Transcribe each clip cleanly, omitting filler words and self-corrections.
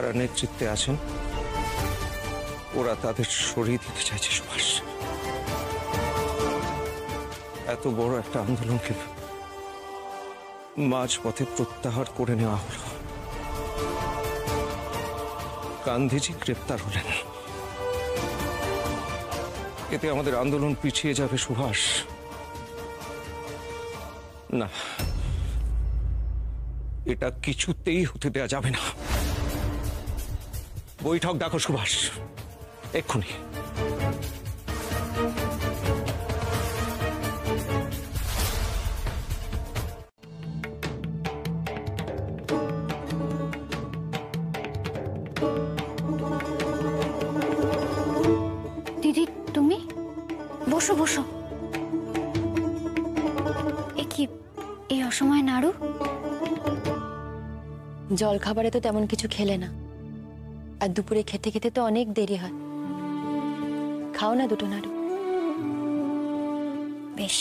যারা নেতৃত্বে আছেন ওরা তাদের সরিয়ে দিতে চাইছে সুভাষ। এত বড় একটা আন্দোলনকে মাঝপথে প্রত্যাহার করে নেওয়া হলো। গান্ধীজি গ্রেপ্তার হলেন, এতে আমাদের আন্দোলন পিছিয়ে যাবে সুভাষ। না, এটা কিছুতেই হতে দেয়া যাবে না। বৈঠক ডাকো সুভাষ, এক্ষুনি। দিদি, তুমি বসো বসো। এ কি এই অসময়ে নাড়ু? জল খাবারে তো তেমন কিছু খেলে না, আর দুপুরে খেতে খেতে তো অনেক দেরি হয়। খাও না দুটো নাড়ু। বেশ,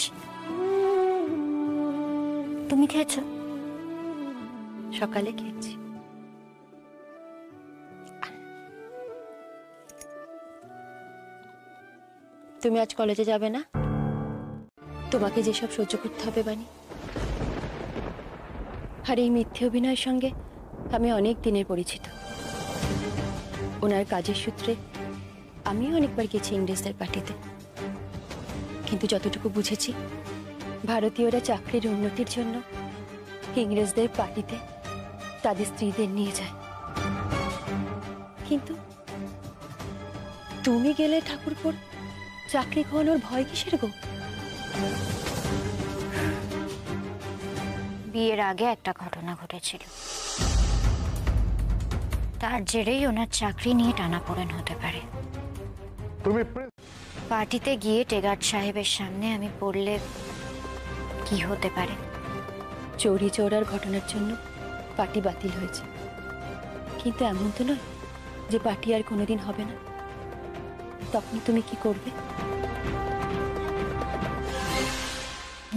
তুমি খেয়েছো? সকালে খেয়েছি। তুমি আজ কলেজে যাবে না? তোমাকে যেসব সহ্য করতে হবে বানি। আর এই মিথ্যে অভিনয়ের সঙ্গে আমি অনেক দিনের পরিচিত। ওনার কাজের সূত্রে আমিও অনেকবার গেছি ইংরেজদের পার্টিতে, কিন্তু যতটুকু বুঝেছি ভারতীয়রা চাকরির উন্নতির জন্য ইংরেজদের পার্টিতে তাদের স্ত্রীদের নিয়ে যায়। কিন্তু তুমি গেলে ঠাকুরপুর চাকরি খাওয়ানোর ভয় কিসের গো? বিয়ের আগে একটা ঘটনা ঘটেছিল, তার জেরেই ওনার চাকরি নিয়ে টানাপোড়েন হতে পারে। তুমি পার্টিতে গিয়ে টেগার্ড সাহেবের সামনে আমি পড়লে কি হতে পারে? চৌরি চৌরার ঘটনার জন্য পার্টি বাতিল হয়েছে, কিন্তু এমন তো নয় যে পার্টি আর কোনোদিন হবে না। তখন তুমি কি করবে?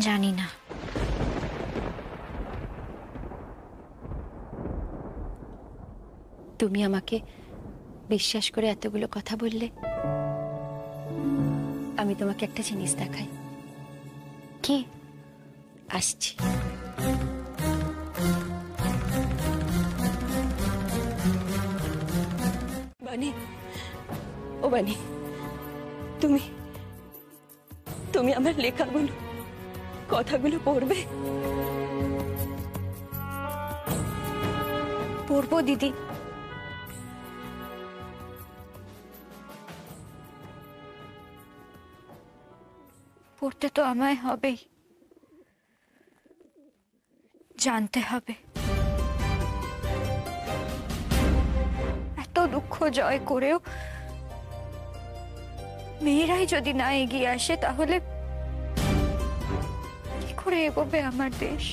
জানি না। তুমি আমাকে বিশ্বাস করে এতগুলো কথা বললে, আমি তোমাকে একটা জিনিস দেখাই। কি? আসছি। বানি, ও বানি, তুমি তুমি আমার লেখাগুলো, কথাগুলো পড়বে? পড়বো দিদি। পড়তে তো আমায় হবেই, জানতে হবে। এত দুঃখ জয় করেও মেয়েরাই যদি না এগিয়ে আসে, তাহলে কি করে এগোবে আমার দেশ?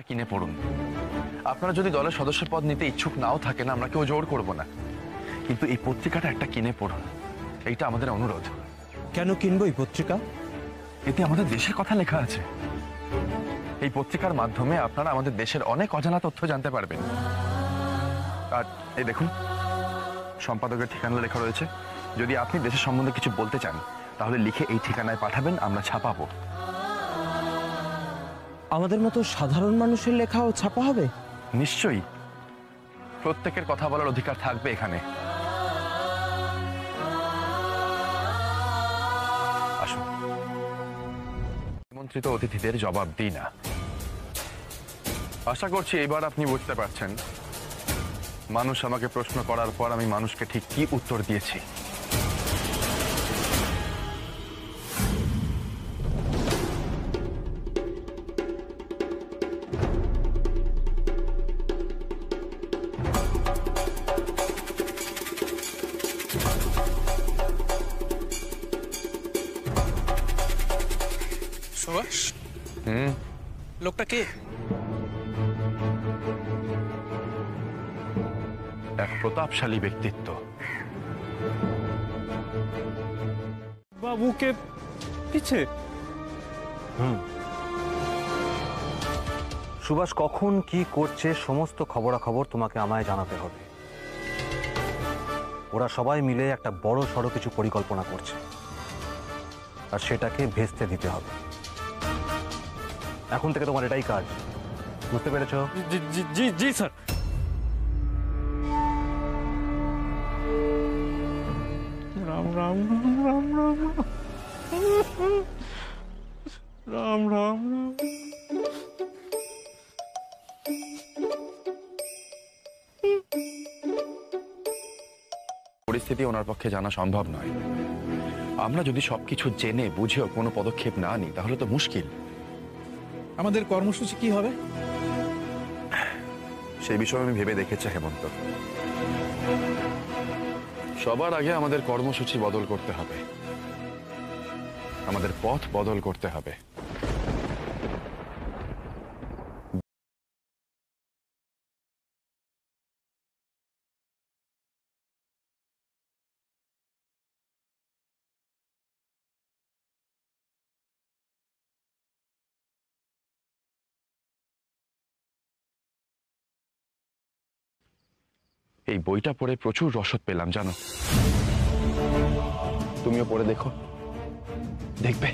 কিনে পড়ুন। আপনারা যদি দলের সদস্য পদ নিতে ইচ্ছুক নাও থাকেন, আমরা কেউ জোর করব না, কিন্তু এই পত্রিকাটা একটা কিনে পড়ুন, এইটা আমাদের অনুরোধ। কেন কিনবো এই পত্রিকা? এতে আমাদের দেশের কথা লেখা আছে। এই পত্রিকার মাধ্যমে আপনারা আমাদের দেশের অনেক অজানা তথ্য জানতে পারবেন। আর এই দেখুন, সম্পাদকের ঠিকানা লেখা রয়েছে। যদি আপনি দেশের সম্বন্ধে কিছু বলতে চান, তাহলে লিখে এই ঠিকানায় পাঠাবেন, আমরা ছাপাবো। আমাদের মতো সাধারণ মানুষের লেখাও ছাপা হবে? নিশ্চয়ই, প্রত্যেকের কথা বলার অধিকার থাকবে এখানে। আসুন, নিমন্ত্রিত অতিথিদের জবাব দিই না। আশা করছি এবার আপনি বুঝতে পারছেন মানুষ আমাকে প্রশ্ন করার পর আমি মানুষকে ঠিক কি উত্তর দিয়েছি। সুভাষ, লোকটা কে? এক প্রতাপশালী ব্যক্তিত্ব। বাবুকে পিছে সুভাষ কখন কি করছে সমস্ত খবরাখবর তোমাকে আমায় জানাতে হবে। ওরা সবাই মিলে একটা বড় সড়ো কিছু পরিকল্পনা করছে, আর সেটাকে ভেস্তে দিতে হবে। এখন থেকে তোমার এটাই কাজ, বুঝতে পেরেছো? জি জি স্যার। রাম রাম রাম রাম রাম রাম রাম। পরিস্থিতি ওনার পক্ষে জানা সম্ভব নয়। আমরা যদি সবকিছু জেনে বুঝেও কোনো পদক্ষেপ না নিই তাহলে তো মুশকিল। আমাদের কর্মসূচি কি হবে? সেই বিষয়ে আমি ভেবে দেখেছি হেমন্ত। সবার আগে আমাদের কর্মসূচি বদল করতে হবে, আমাদের পথ বদল করতে হবে। এই বইটা পড়ে প্রচুর রসদ পেলাম জানো। তুমিও পড়ে দেখো, দেখবে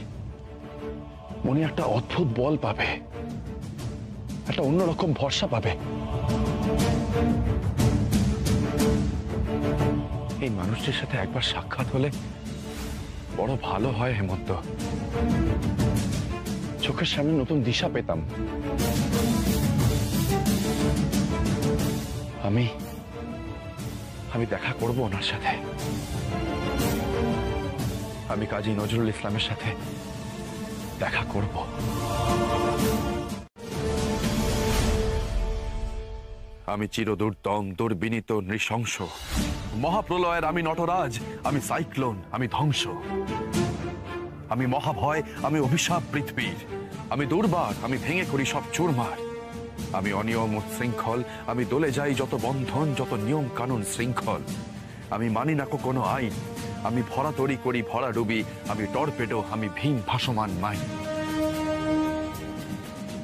মনে একটা অদ্ভুত বল পাবে, একটা অন্যরকম ভরসা পাবে। এই মানুষটির সাথে একবার সাক্ষাৎ হলে বড় ভালো হয় হেমন্ত। চোখের সামনে নতুন দিশা পেতাম। আমি দেখা করব ওনার সাথে। আমি কাজী নজরুল ইসলামের সাথে দেখা করব। আমি চিরদুর্দম, দুর্বিনীত, নৃশংস। মহাপ্রলয়ের আমি নটরাজ, আমি সাইক্লোন, আমি ধ্বংস। আমি মহাভয়, আমি অভিশাপ পৃথিবীর। আমি দুর্বার, আমি ভেঙে করি সব চুরমার। আমি অনিয়ম উচ্ছৃঙ্খল, আমি দলে যাই যত বন্ধন, যত নিয়ম কানুন শৃঙ্খল। আমি মানি না কোনো আইন, আমি ভরা তরি করি ভরা ডুবি। আমি টর্পেডো, আমি ভীম ভাসমান মাই।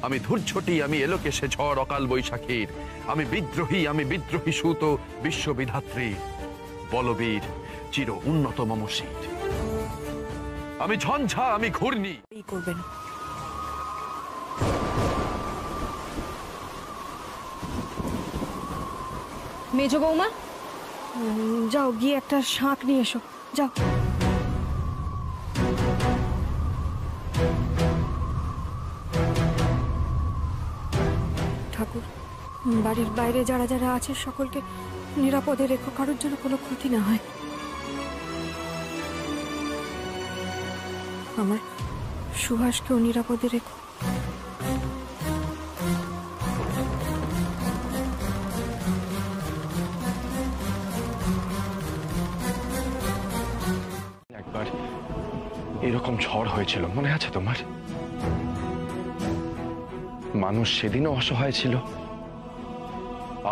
আমি ধূর্ঝটি, আমি এলোকেশে ঝড় অকাল বৈশাখীর। আমি বিদ্রোহী সুত বিশ্ববিধাত্রী। বলবীর, চির উন্নত মম শির। আমি ঝঞ্ঝা, আমি ঘূর্ণি। করবেন মেজো বৌমা, যাও গিয়ে একটা শাঁখ নিয়ে এসো, যাও। ঠাকুর, বাড়ির বাইরে যারা যারা আছে সকলকে নিরাপদে রেখো, কারোর জন্য কোনো ক্ষতি না হয়। আমার সুভাষকেও নিরাপদে রেখো। একবার এরকম ঝড় হয়েছিল, মনে আছে তোমার? মানুষ সেদিনও অসহায় ছিল,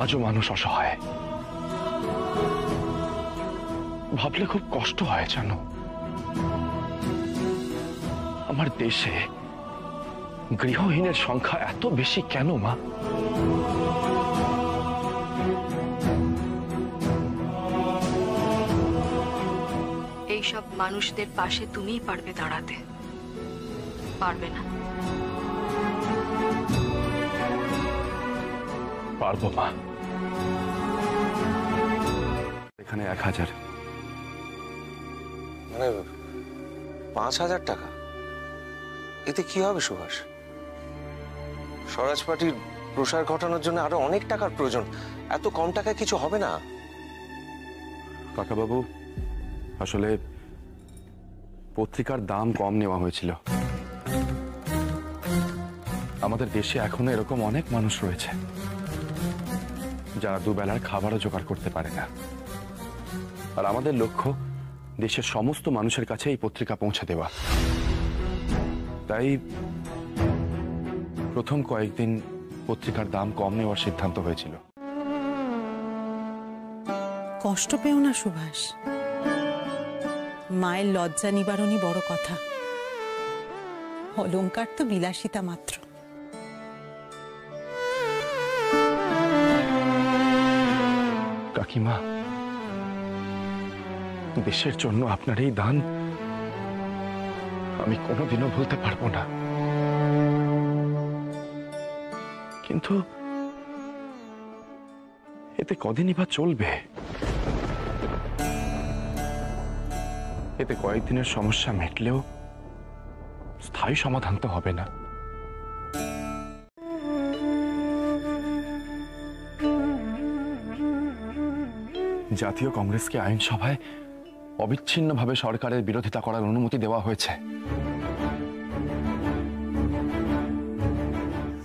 আজও মানুষ অসহায়। ভাবলে খুব কষ্ট হয় জানো। আমার দেশে গৃহহীনের সংখ্যা এত বেশি কেন মা? এইসব মানুষদের পাশে তুমিই পারবে দাঁড়াতে, পারবে না? পারবো মা। এখানে 1000। মানে 5000 টাকা? এতে কি হবে সুভাষ? স্বরাজ পার্টির প্রসার ঘটানোর জন্য আরো অনেক টাকার প্রয়োজন। এত কম টাকায় কিছু হবে না। কাকাবাবু, আসলে পত্রিকার দাম কম নেওয়া হয়েছিল। আমাদের দেশে এখনো এরকম অনেক মানুষ রয়েছে যারা দুবেলার খাবারও জোগাড় করতে পারে না। আর আমাদের লক্ষ্য দেশের সমস্ত মানুষের কাছে এই পত্রিকা পৌঁছে দেওয়া। তাই প্রথম কয়েকদিন পত্রিকার দাম কম নেওয়ার সিদ্ধান্ত হয়েছিল। কষ্ট পেও না সুভাষ, মায়ের লজ্জা নিবারণই বড় কথা। অলংকার তো বিলাসিতা মাত্র। কাকিমা, দেশের জন্য আপনার এই দান আমি কোনোদিনও ভুলতে পারবো না। কিন্তু এতে কদিনই বা চলবে? এতে কয়েকদিনের সমস্যা মিটলেও স্থায়ী সমাধান তো হবে না। জাতীয় কংগ্রেসকে আইনসভায় অবিচ্ছিন্নভাবে সরকারের বিরোধিতা করার অনুমতি দেওয়া হয়েছে।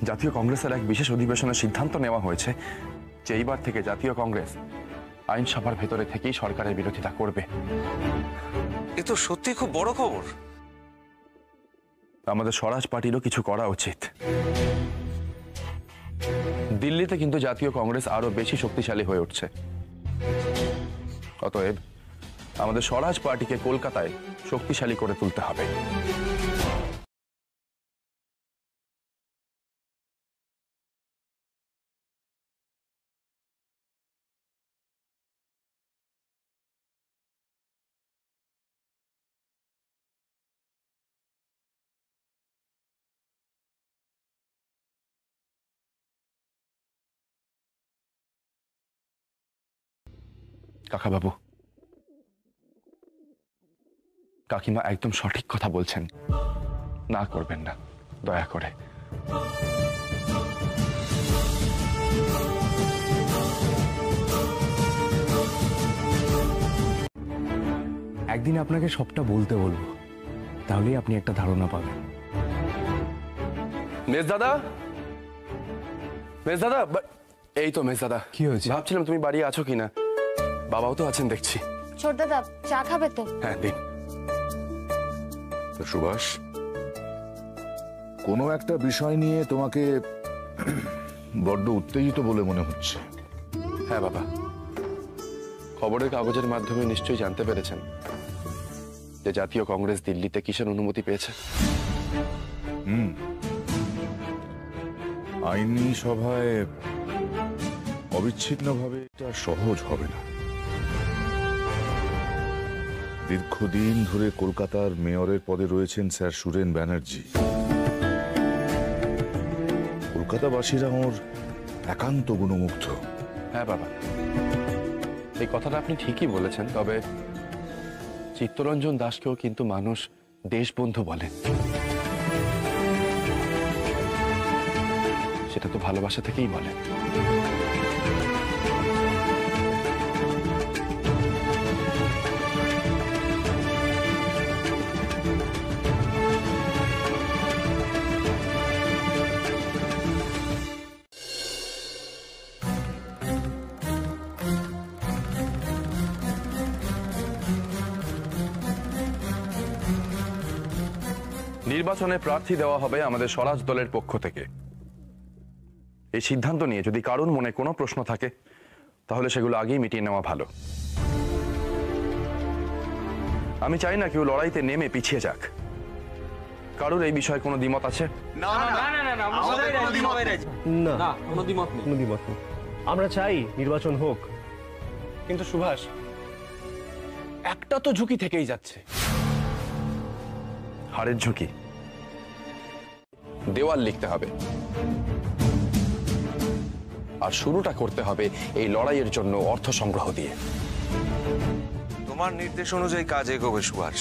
জাতীয় কংগ্রেসের এক বিশেষ অধিবেশনে সিদ্ধান্ত নেওয়া হয়েছে যে এইবার থেকে জাতীয় কংগ্রেস আইনসভার ভেতরে থেকেই সরকারের বিরোধিতা করবে। এ তো সত্যি খুব বড় খবর। আমাদের স্বরাজ পার্টিরও কিছু করা উচিত। দিল্লিতে কিন্তু জাতীয় কংগ্রেস আরো বেশি শক্তিশালী হয়ে উঠছে। অতএব আমাদের স্বরাজ পার্টিকে কলকাতায় শক্তিশালী করে তুলতে হবে। কাকাবাবু, কাকিমা একদম সঠিক কথা বলছেন, না করবেন না দয়া করে। একদিন আপনাকে সবটা বলতে বলবো, তাহলেই আপনি একটা ধারণা পাবেন। মেজ দাদা, মেজ দাদা, এই তো মেজ দাদা। কি হয়েছে? ভাবছিলাম তুমি বাড়ি আছো কিনা। বাবাও তো আছেন দেখছি। ছোট দাদা চা খাবে তো? হ্যাঁ দিন। সুভাষ, কোনো একটা বিষয় নিয়ে তোমাকে বড্ড উত্তেজিত বলে মনে হচ্ছে। হ্যাঁ বাবা, খবরের কাগজের মাধ্যমে নিশ্চয়ই জানতে পেরেছেন যে জাতীয় কংগ্রেস দিল্লিতে কিসের অনুমতি পেয়েছে। আইনি সভায় অবিচ্ছিন্নভাবে এটা সহজ হবে না। দীর্ঘদিন ধরে কলকাতার মেয়রের পদে রয়েছেন স্যার সুরেন ব্যানার্জি। কলকাতাবাসীরা ওর একান্ত গুণমুগ্ধ। হ্যাঁ বাবা, এই কথাটা আপনি ঠিকই বলেছেন। তবে চিত্তরঞ্জন দাসকেও কিন্তু মানুষ দেশবন্ধু বলেন। সেটা তো ভালোবাসা থেকেই বলে। নির্বাচনে প্রার্থী দেওয়া হবে আমাদের স্বরাজ দলের পক্ষ থেকে। এই সিদ্ধান্ত নিয়ে যদি কারোর মনে কোনো প্রশ্ন থাকে তাহলে সেগুলো আগেই মিটিয়ে নেওয়া ভালো। আমি চাই না কেউ লড়াইতে নেমে পিছিয়ে যাক। কারোর এই বিষয়ে কোনো দ্বিমত আছে? না, কোনো দ্বিমত নেই। আমরা চাই নির্বাচন হোক, কিন্তু সুভাষ, একটা তো ঝুঁকি থেকেই যাচ্ছে। হারের ঝুঁকি? দেওয়াল লিখতে হবে, আর শুরুটা করতে হবে এই লড়াইয়ের জন্য অর্থ সংগ্রহ দিয়ে। তোমার নির্দেশ অনুযায়ী কাজ এগোবে সুভাষ।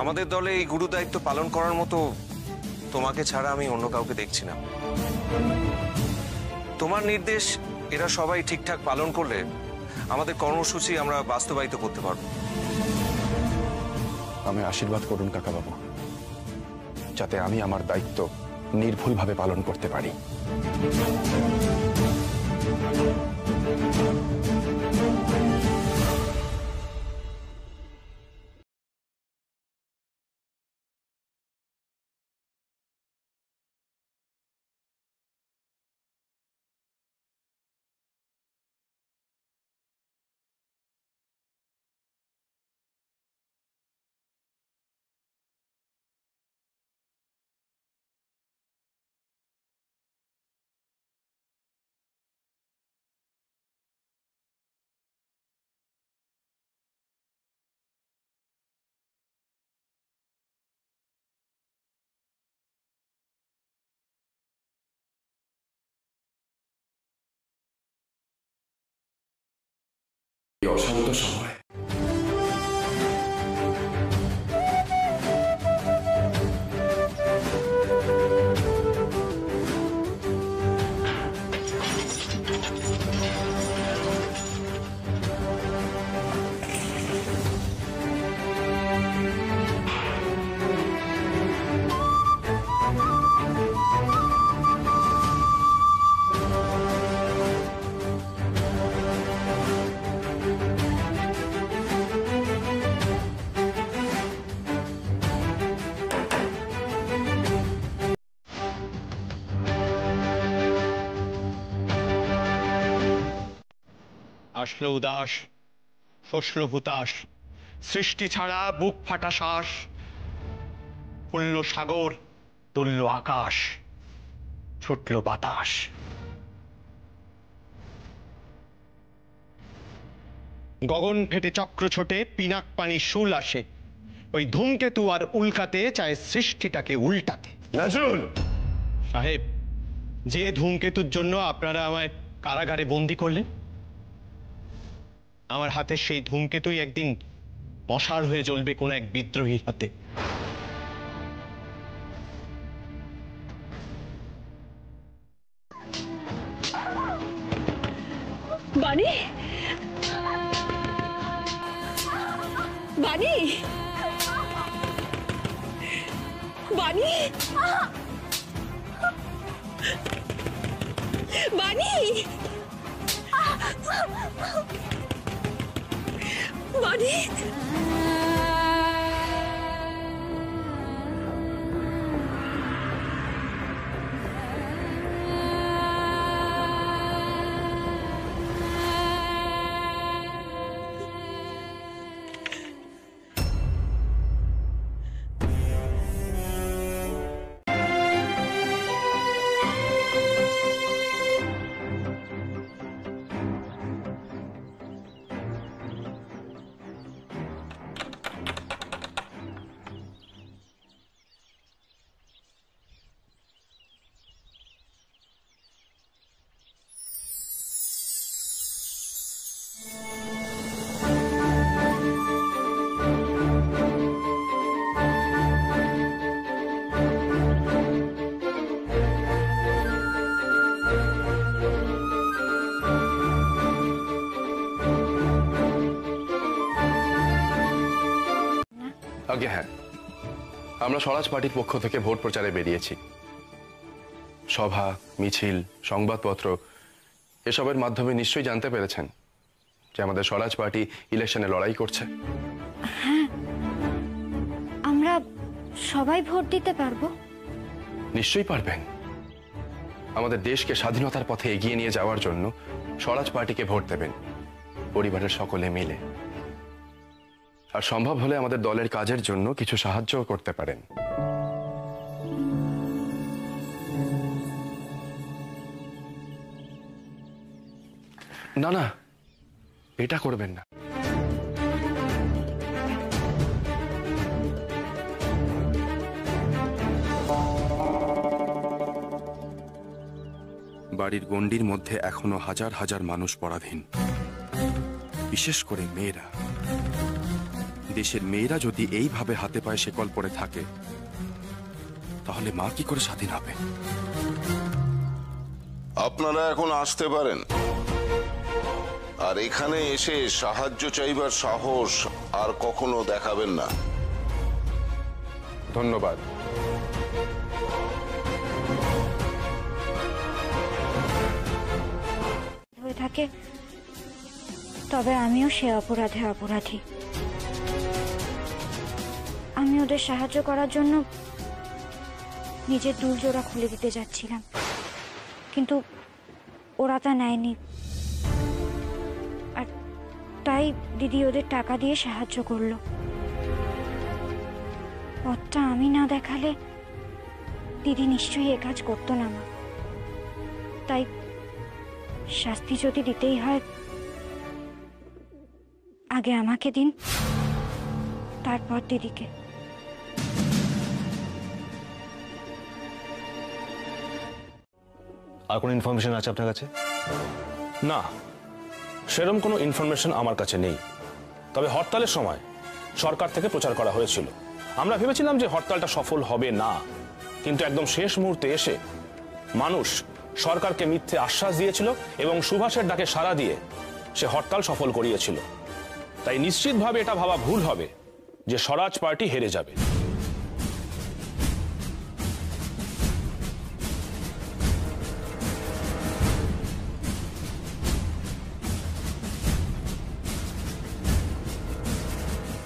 আমাদের দলে এই গুরু দায়িত্ব পালন করার মতো তোমাকে ছাড়া আমি অন্য কাউকে দেখছি না। তোমার নির্দেশ এরা সবাই ঠিকঠাক পালন করলে আমাদের কর্মসূচি আমরা বাস্তবায়িত করতে পারবো। আমি আশীর্বাদ করুন কাকাবাবু, যাতে আমি আমার দায়িত্ব নির্ভুলভাবে পালন করতে পারি। অশান্ত সময় আসলো উদাস, শস্য হুতাশ, সৃষ্টি ছাড়া বুক ফাটা শ্বাস, ফুলল সাগর, তুলল আকাশ, ছুটল বাতাস। গগন ফেটে চক্র ছোটে, পিনাক পানি শুল আসে, ওই ধূমকেতু আর উল্কাতে চায় সৃষ্টিটাকে উল্টাতে। নজরুল সাহেব, যে ধূমকেতুর জন্য আপনারা আমায় কারাগারে বন্দি করলেন, আমার হাতে সেই ধূমকেতুই একদিন মশাল হয়ে জ্বলবে কোন এক বিদ্রোহীর হাতে। বাণী, বাণী, বাণী, বাণী, বাণী। আগে হ্যাঁ, আমরা স্বরাজ পার্টির পক্ষ থেকে ভোট প্রচারে বেরিয়েছি। সভা, মিছিল, সংবাদপত্র এসবের মাধ্যমে নিশ্চয়ই জানতে পেরেছেন যে আমাদের স্বরাজ পার্টি ইলেকশনে লড়াই করছে। হ্যাঁ, আমরা সবাই ভোট দিতে পারবো? নিশ্চয়ই পারবেন। আমাদের দেশকে স্বাধীনতার পথে এগিয়ে নিয়ে যাওয়ার জন্য স্বরাজ পার্টিকে ভোট দেবেন, পরিবারের সকলে মিলে। আর সম্ভব হলে আমাদের দলের কাজের জন্য কিছু সাহায্যও করতে পারেন। না না, এটা করবেন না। বাড়ির গণ্ডির মধ্যে এখনো হাজার হাজার মানুষ পরাধীন, বিশেষ করে মেয়েরা। দেশের মেয়েরা যদি এইভাবে হাতে পায়ে শেকল পরে থাকে, তাহলে মা কি করে স্বাধীন হবে? আপনারা এখন আসতে পারেন। আর এখানে এসে সাহায্য চাইবার সাহস আর কখনো দেখাবেন না। ধন্যবাদ। হয়ে থাকে তবে আমিও সে অপরাধে অপরাধী। আমি ওদের সাহায্য করার জন্য নিজের দুলজোড়া খুলে দিতে যাচ্ছিলাম, কিন্তু ওরা তা নেয়নি। আর তাই দিদি ওদের টাকা দিয়ে সাহায্য করলো। পথটা আমি না দেখালে দিদি নিশ্চয়ই এ কাজ করতো না মা। তাই শাস্তি যদি দিতেই হয় আগে আমাকে দিন, তারপর দিদিকে। আর কোনো ইনফরমেশন আছে আপনার কাছে? না, সেরকম কোনো ইনফরমেশন আমার কাছে নেই। তবে হরতালের সময় সরকার থেকে প্রচার করা হয়েছিল। আমরা ভেবেছিলাম যে হরতালটা সফল হবে না, কিন্তু একদম শেষ মুহূর্তে এসে মানুষ সরকারকে মিথ্যে আশ্বাস দিয়েছিল এবং সুভাষের ডাকে সাড়া দিয়ে সে হরতাল সফল করিয়েছিল। তাই নিশ্চিতভাবে এটা ভাবা ভুল হবে যে স্বরাজ পার্টি হেরে যাবে।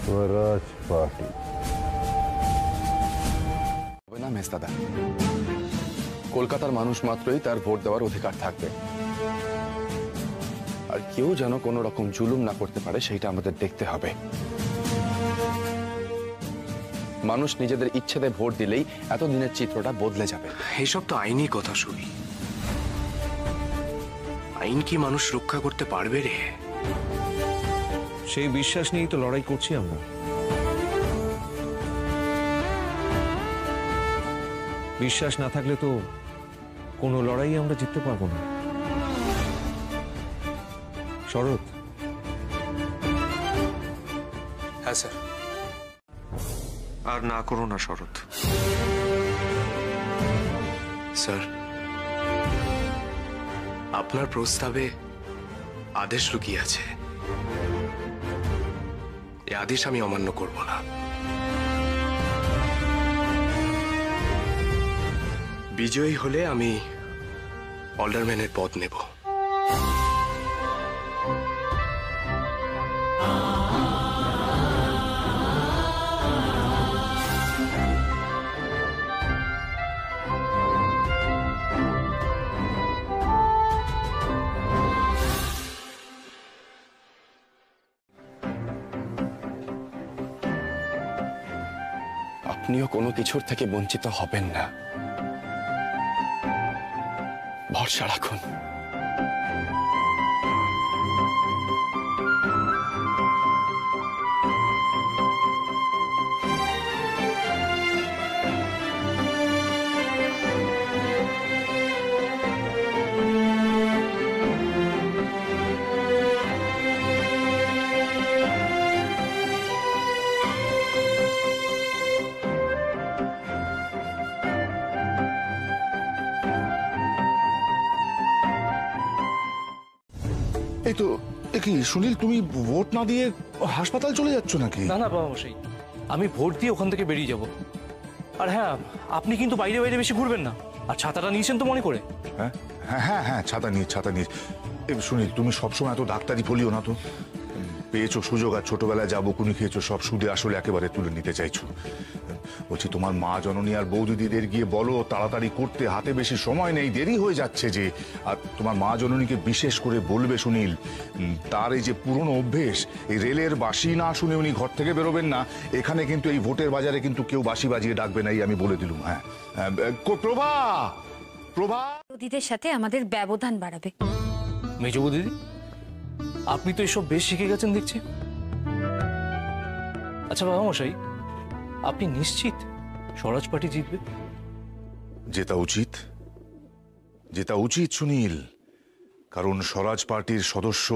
স্বরাজ পার্টি হবে না মেজদাদা। কলকাতার মানুষ মাত্রই তার ভোট দেওয়ার অধিকার থাকবে, আর কেউ যেন কোনো রকম জুলুম না করতে পারে সেইটা আমাদের দেখতে হবে। মানুষ নিজেদের ইচ্ছেতে ভোট দিলেই এতদিনের চিত্রটা বদলে যাবে। এইসব তো আইনি কথা শুনি। আইন কি মানুষ রক্ষা করতে পারবে রে? সেই বিশ্বাস নিয়েই তো লড়াই করছি আমরা। বিশ্বাস না থাকলে তো কোনো লড়াই আমরা জিততে পারবো না। শরৎ। হ্যাঁ স্যার। আর না করো না শরৎ। স্যার, আপনার প্রস্তাবে আদেশ লুকিয়ে আছে। এই আদেশ আমি অমান্য করব না। বিজয়ী হলে আমি অলডারম্যানের পদ নেব। আপনিও কোনো কিছুর থেকে বঞ্চিত হবেন না, ভরসা রাখুন। এই তো কি সুনীল, তুমি ভোট না দিয়ে হাসপাতাল চলে যাচ্ছ নাকি? না না বাবা মশাই, আমি ভোট দিয়ে ওখান থেকে বেরিয়ে যাব। আর হ্যাঁ, আপনি কিন্তু বাইরে বাইরে বেশি ঘুরবেন না। আর ছাতাটা নিয়েছেন তো মনে করে? হ্যাঁ হ্যাঁ হ্যাঁ, ছাতা নিয়ে। সুনীল, তুমি সবসময় এত ডাক্তারি বলিও না তো। পেয়েছো সুযোগ, আর ছোটবেলায় যা বকুনি খেয়েছো সব সুদে আসলে একেবারে তুলে নিতে চাইছো। বলছি, তোমার মা জননী আর বৌদিদিদের গিয়ে বলো তাড়াতাড়ি করতে, হাতে বেশি সময় নেই, দেরি হয়ে যাচ্ছে যে। আর তোমার মা জননীকে বিশেষ করে বলবে সুনীল, তার এই যে পুরনো অভ্যেস, এই রেলের বাঁশি না শুনে উনি ঘর থেকে বেরোবেন না। এখানে কিন্তু এই ভোটের বাজারে কিন্তু কেউ বাঁশি বাজিয়ে ডাকবে না, এই আমি বলে দিলুম। হ্যাঁ, প্রভা দিদিদের সাথে আমাদের ব্যবধান বাড়াবে। মেজ দিদি, আপনি তো এসব বেশ শিখে গেছেন দেখছি। আচ্ছা বাবা মশাই, আপনি নিশ্চিত স্বরাজ পার্টি জিতবে? যেটা উচিত সুনীল, কারণ স্বরাজ পার্টির সদস্য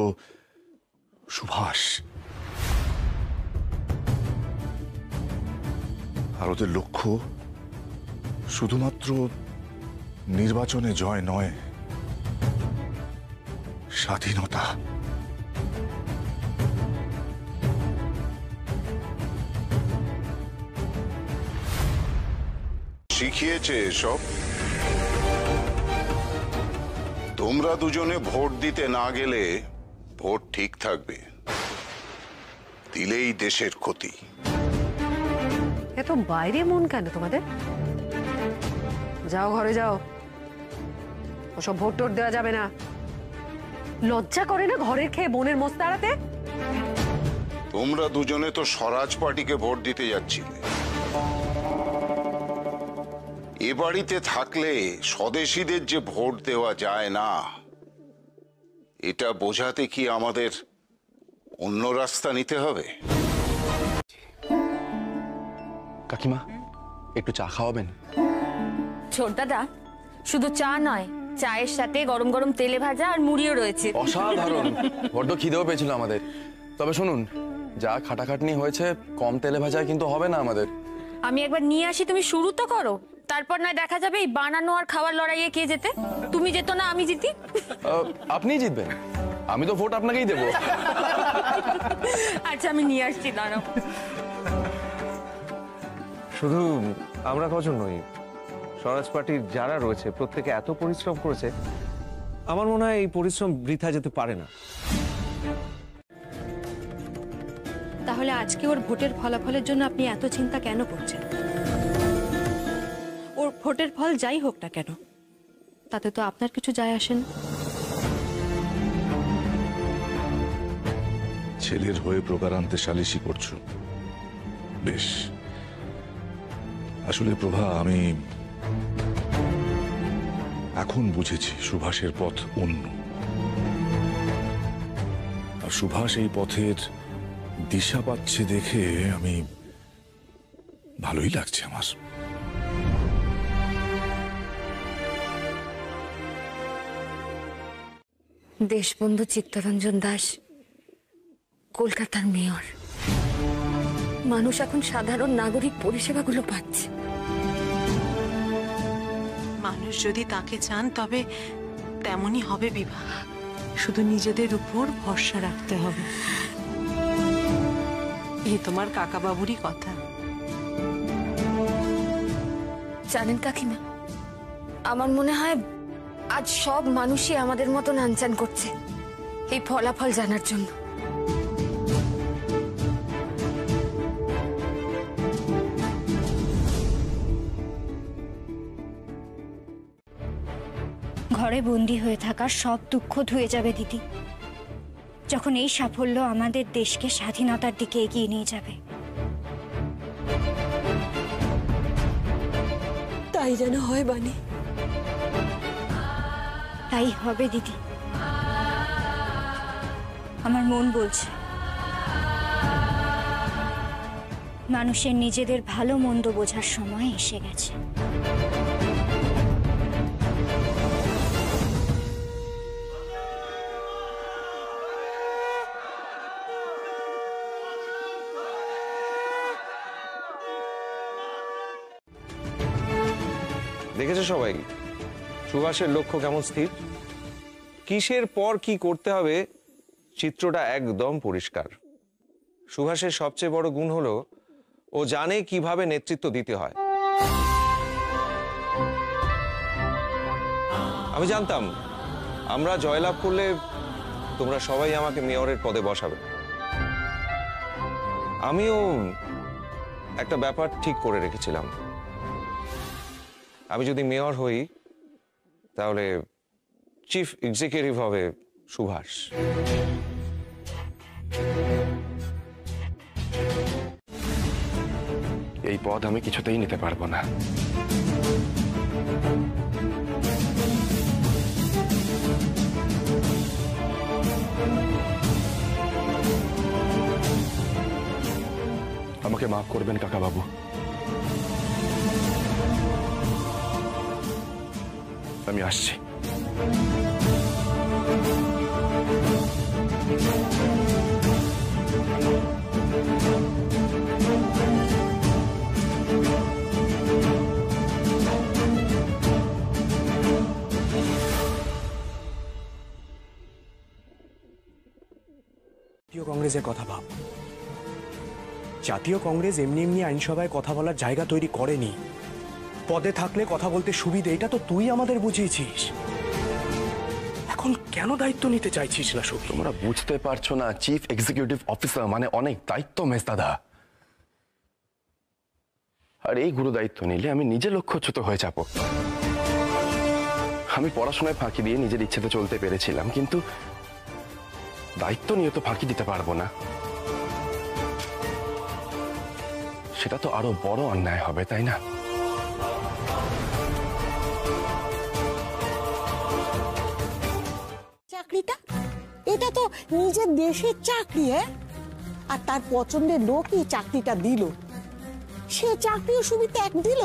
সুভাষ, আর ওদের লক্ষ্য শুধুমাত্র নির্বাচনে জয় নয়, স্বাধীনতা। শিখিয়েছে এসব? তোমরা দুজনে ভোট দিতে না গেলে ভোট ঠিক থাকবে, দিলেই দেশের ক্ষতি। এত বাইরে মন কেন তোমাদের? যাও ঘরে যাও, ওসব ভোট টোট দেওয়া যাবে না। লজ্জা করে না ঘরের খেয়ে বোনের মোষ তাড়াতে? তোমরা দুজনে তো স্বরাজ পার্টিকে ভোট দিতে যাচ্ছিলে। এ বাড়িতে থাকলে স্বদেশীদের যে ভোট দেওয়া যায় না, এটা বোঝাতে কি আমাদের অন্য রাস্তা নিতে হবে? কাকিমা, একটু চা খাওয়াবেন? ছোট দাদা, শুধু চা নয়, চায়ের সাথে গরম গরম তেলে ভাজা আর মুড়িও রয়েছে। অসাধারণ। বড্ড খিদেও পেয়েছিল আমাদের। তবে শুনুন, যা খাটাখাটনি হয়েছে, কম তেলে ভাজায় কিন্তু হবে না আমাদের। আমি একবার নিয়ে আসি, তুমি শুরু তো করো, তারপর নয় দেখা যাবে এই বানানো আর খাওয়ার লড়াইয়ে কে জেতে। তুমি যেত না, আমি জিতি। আপনিই জিতবেন, আমি তো ভোট আপনাকেই দেবো। আচ্ছা, আমি নিয়ে আসছি, দাঁড়াও। শুধু আমরা কজন নই, স্বরাজ পার্টির যারা রয়েছে প্রত্যেকে এত পরিশ্রম করেছে, আমার মনে হয় এই পরিশ্রম বৃথা যেতে পারে না। তাহলে আজকে ওর ভোটের ফলাফলের জন্য আপনি এত চিন্তা কেন করছেন? ওর ভোটের ফল যাই হোক না কেন, তাতে তো আপনার কিছু যায় আসে না। ছেলের হয়ে প্রকারান্তে সালিশি করছো, বেশ। আসলে প্রভা, আমি এখন বুঝেছি সুভাষের পথ অন্য, আর সুভাষ এই পথের দিশা পাচ্ছে দেখে আমি ভালোই লাগছে আমার। দেশবন্ধু চিত্তরঞ্জন দাস কলকাতার মেয়র। মানুষ এখন সাধারণ নাগরিক পরিষেবাগুলো পাচ্ছে। মানুষ যদি তাকে চান তবে তেমনই হবে বিভা। শুধু নিজেদের উপর ভরসা রাখতে হবে। এই তোমার কাকা বাবুরই কথা। জানেন কাকিমা, আমার মনে হয় আজ সব মানুষই আমাদের মতো নানচান করছে এই ফলাফল জানার জন্য। ঘরে বন্দি হয়ে থাকার সব দুঃখ ধুয়ে যাবে দিদি, যখন এই সাফল্য আমাদের দেশকে স্বাধীনতার দিকে এগিয়ে নিয়ে যাবে। তাই যেন হয় বানি। তাই হবে দিদি, আমার মন বলছে। মানুষের নিজেদের ভালো মন্দ বোঝার সময় এসে গেছে। দেখেছো সবাই সুভাষের লক্ষ্য কেমন স্থির? কিসের পর কি করতে হবে চিত্রটা একদম পরিষ্কার। সুভাষের সবচেয়ে বড় গুণ হলো ও জানে কিভাবে নেতৃত্ব দিতে হয়। আমি জানতাম আমরা জয়লাভ করলে তোমরা সবাই আমাকে মেয়রের পদে বসাবে। আমিও একটা ব্যাপার ঠিক করে রেখেছিলাম, আমি যদি মেয়র হই তাহলে চিফ এক্সিকিউটিভ হবে সুভাষ। এই পদ আমি কিছুতেই নিতে পারবো না। আমাকে মাফ করবেন কাকা বাবু। আমি আসছি। জাতীয় কংগ্রেসের কথা ভাব। জাতীয় কংগ্রেস এমনি এমনি আইনসভায় কথা বলার জায়গা তৈরি করেনি। পদে থাকলে কথা বলতে সুবিধে, এটা তো তুই আমাদের বুঝিয়েছিস। এখন কেন দায়িত্ব নিতে চাইছিস না? সুবি, তোমরা বুঝতে পারছো না, চিফ এক্সিকিউটিভ অফিসার মানে অনেক দায়িত্ব মেজদাদা। আর এই গুরু দায়িত্ব নিলে আমি নিজে লক্ষ্যচ্যুত হয়ে যাব। আমি পড়াশোনায় ফাঁকি দিয়ে নিজের ইচ্ছেতে চলতে পেরেছিলাম, কিন্তু দায়িত্ব নিয়ে তো ফাঁকি দিতে পারবো না। সেটা তো আরো বড় অন্যায় হবে, তাই না? চাকরিটা এটা তো নিজের দেশের চাকরি, আর তার পছন্দের লোকই চাকরিটা দিল। সে চাকরিও সুবিধা এক দিল।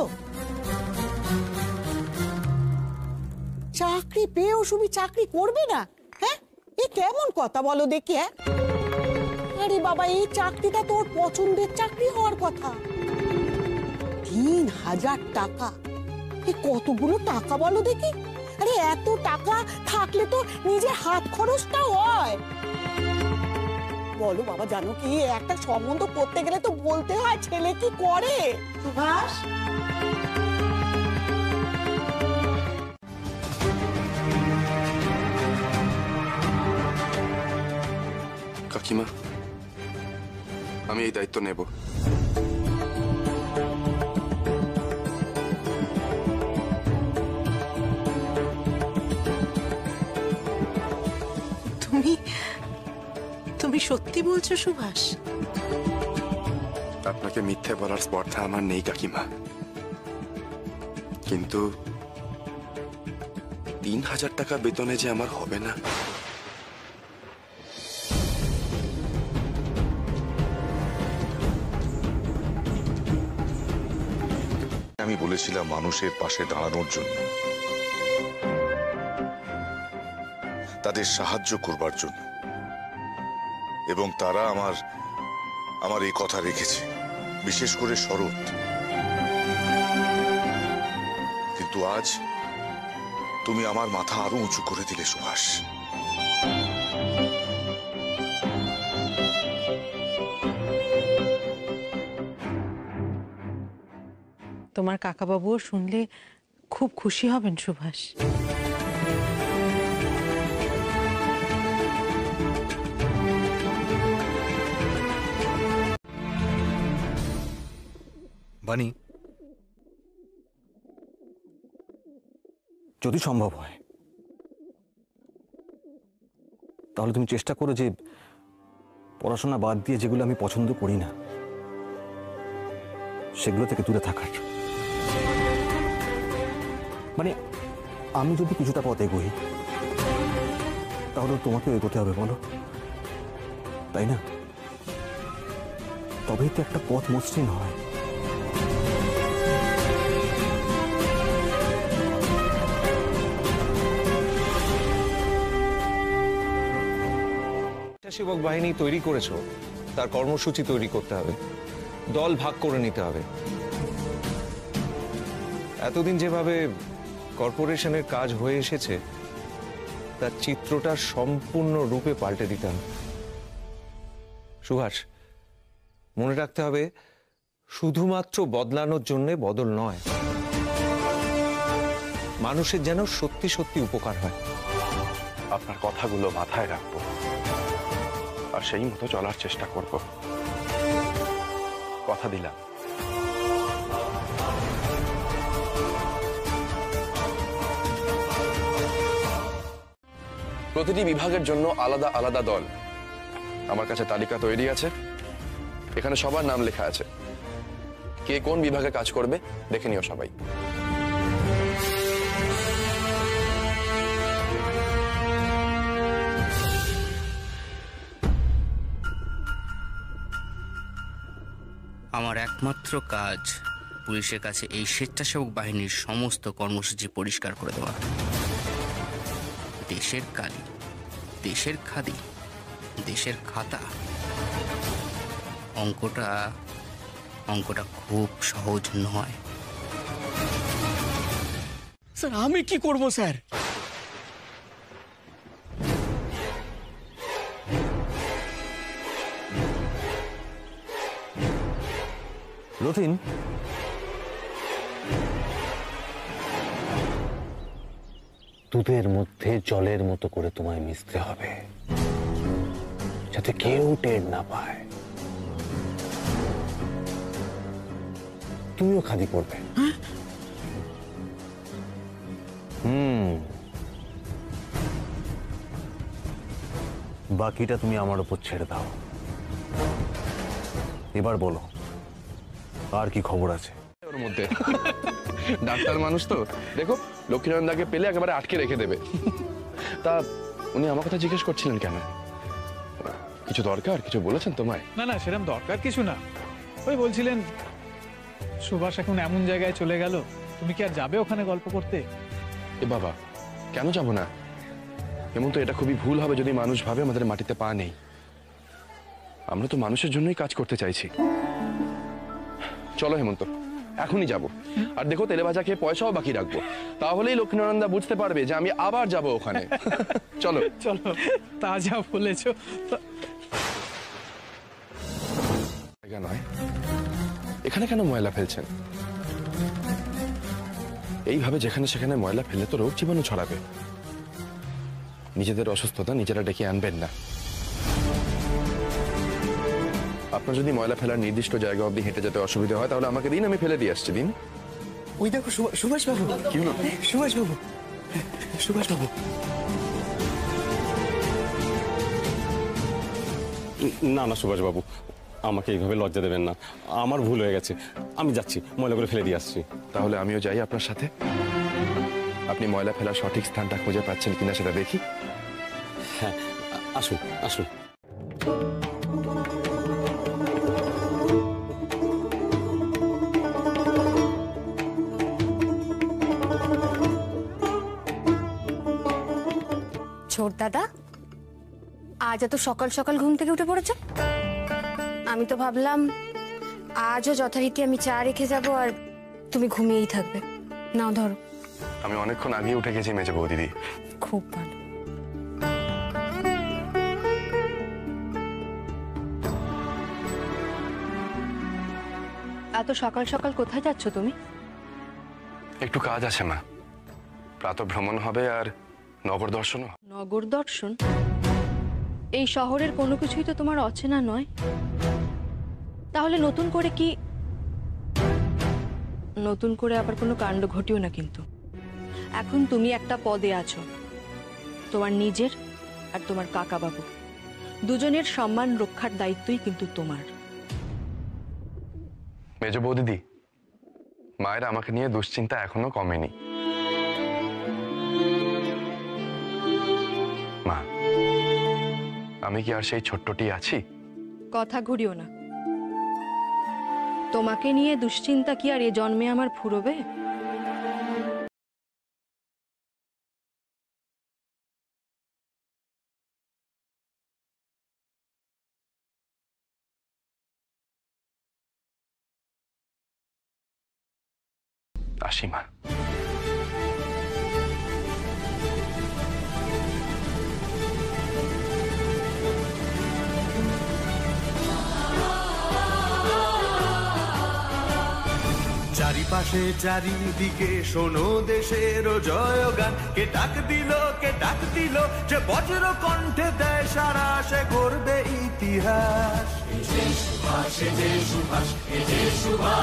চাকরি পেয়েও সুবি চাকরি করবে না? হ্যাঁ, এ কেমন কথা বলো দেখি। আরে বাবা, এই চাকরিটা তোর পছন্দের চাকরি হওয়ার কথা। ৩,০০০ টাকা, এ কতগুলো টাকা বলো দেখি। আরে এত টাকা থাকলে তো নিজের হাত খরচটা হয়। বলো বাবা, জানো কি, একটা সম্বন্ধ করতে গেলে তো বলতে হয় ছেলে কি করে। সুভাষ, কাকিমা, আমি এই দায়িত্ব নেব। তুমি সত্যি বলছো সুভাষ? আপনাকে মিথ্যে বলার স্পর্ধা আমার নেই কাকিমা, কিন্তু ৩,০০০ টাকা বেতনে যে আমার হবে না। আমি বলেছিলাম মানুষের পাশে দাঁড়ানোর জন্য, তাদের সাহায্য করবার জন্য, এবং তারা আমার এই কথা রেখেছে, বিশেষ করে শরৎ। কিন্তু আজ তুমি আমার মাথা আরো উঁচু করে দিলে সুভাষ। তোমার কাকাবাবুও শুনলে খুব খুশি হবেন সুভাষ। বানি, যদি সম্ভব হয় তাহলে তুমি চেষ্টা করো যে পড়াশোনা বাদ দিয়ে যেগুলো আমি পছন্দ করি না সেগুলো থেকে দূরে থাকার। মানে আমি যদি কিছুটা পথ এগোই তাহলে তোমাকেও এগোতে হবে, বলো, তাই না? তবেই তো একটা পথ মসৃণ হয়। স্বেচ্ছাসেবক বাহিনী তৈরি করেছো, তার কর্মসূচি তৈরি করতে হবে, দল ভাগ করে নিতে হবে। এতদিন যেভাবে কর্পোরেশনের কাজ হয়ে এসেছে তার চিত্রটা সম্পূর্ণরূপে পাল্টে দিতে হবে। সুভাষ, মনে রাখতে হবে, শুধুমাত্র বদলানোর জন্য বদল নয়, মানুষের যেন সত্যি সত্যি উপকার হয়। আপনার কথাগুলো মাথায় রাখবো আর সেই মতো চলার চেষ্টা করব, কথা দিলাম। প্রতিটি বিভাগের জন্য আলাদা আলাদা দল। আমার কাছে তালিকা তৈরি আছে, এখানে সবার নাম লেখা আছে। কে কোন বিভাগে কাজ করবে দেখে নিও সবাই। আমার একমাত্র কাজ পুলিশের কাছে এই স্বেচ্ছাসেবক বাহিনীর সমস্ত কর্মসূচি পরিষ্কার করে দেওয়া। দেশের কালি, দেশের খাদি, দেশের খাতা, অঙ্কটা খুব সহজ নয়। স্যার, আমি কি করব স্যার? যতীন, দুধের মধ্যে জলের মতো করে তোমায় মিশতে হবে, যাতে কেউ টের না পায়। তুমিও খাদি পড়বে। বাকিটা তুমি আমার উপর ছেড়ে দাও। এবার বলো, আর কি খবর আছে? ওর মধ্যে ডাক্তার মানুষ তো, দেখো লক্ষ্মীনারায়ণদাকে পেলে একেবারে আটকে রেখে দেবে। তা উনি আমার কথা জিজ্ঞেস করছিলেন কেন? কিছু দরকার, কিছু বলেছেন তোমায়? না না, সেরকম দরকার কিছু না। ওই বলছিলেন সুভাষ এখন এমন জায়গায় চলে গেল, তুমি কি আর যাবে ওখানে গল্প করতে? এ বাবা, কেন যাব না? হেমন্ত, এটা খুবই ভুল হবে যদি মানুষ ভাবে আমাদের মাটিতে পা নেই। আমরা তো মানুষের জন্যই কাজ করতে চাইছি। চলো হেমন্ত, এখনই যাব। আর দেখো, তেলে ভাজা খেয়ে পয়সাও বাকি রাখবো, তাহলেই লক্ষ্মীনারায়ণদা বুঝতে পারবে যে আমি আবার যাব ওখানে। চলো চলো, তা যা বলেছো। নয়, এখানে কেন ময়লা ফেলছেন? এইভাবে যেখানে সেখানে ময়লা ফেলে তো রোগ জীবাণু ছড়াবে। নিজেদের অসুস্থতা নিজেরা ডেকে আনবেন না। আপনার যদি ময়লা ফেলার নির্দিষ্ট জায়গা অবধি হেঁটে যেতে অসুবিধা হয়, তাহলে আমাকে দিন, আমি ফেলে দিয়ে আসছি। দিন। ওই দেখো সুভাষ বাবু। কি হলো? সুভাষ বাবু, সুভাষ বাবু। না না সুভাষ বাবু, আমাকে এইভাবে লজ্জা দেবেন না। আমার ভুল হয়ে গেছে, আমি যাচ্ছি, ময়লা করে ফেলে দিয়ে আসছি। তাহলে আমিও যাই আপনার সাথে। আপনি ময়লা ফেলার সঠিক স্থানটা খুঁজে পাচ্ছেন কিনা সেটা দেখি। হ্যাঁ, আসুন আসুন। ছোট দাদা, আজ এত সকাল সকাল ঘুম থেকে উঠে পড়েছ? আমি তো ভাবলাম আজও যথারীতি আমি চা রেখে যাব আর তুমি ঘুমিয়েই থাকবে। নাও ধরো। আমি অনেকক্ষণ আগেই উঠে গেছি মেজে বৌদিদি। খুব ভালো। এত সকাল সকাল কোথায় যাচ্ছ তুমি? একটু কাজ আছে মা, প্রাতঃ ভ্রমণ হবে আর নগর দর্শনও। নগর দর্শন? এই শহরের কোনো কিছুই তো তোমার অচেনা নয়। তাহলে নতুন করে আবার কোনো কাণ্ড ঘটিও না কিন্তু। এখন তুমি একটা পদে আছো, তোমার নিজের আর তোমার কাকা বাবু দুজনের সম্মান রক্ষার দায়িত্বই কিন্তু তোমার। মেজ বৌদিদি, মায়ের আমাকে নিয়ে দুশ্চিন্তা এখনো কমেনি। মা, আমি কি আর সেই ছোট্টটি আছি? কথা ঘুরিও না। তোমাকে নিয়ে দুশ্চিন্তা কি আর এ জন্মে আমার ফুরবে? আসি মা। চারিপাশে চারিদিকে শোনো দেশের জয়গান। কে ডাক দিল যে বজ্র কণ্ঠে দেয় সারা, সে গড়বে ইতিহাস। সুভাষ, সুভাষ, সুভাষ।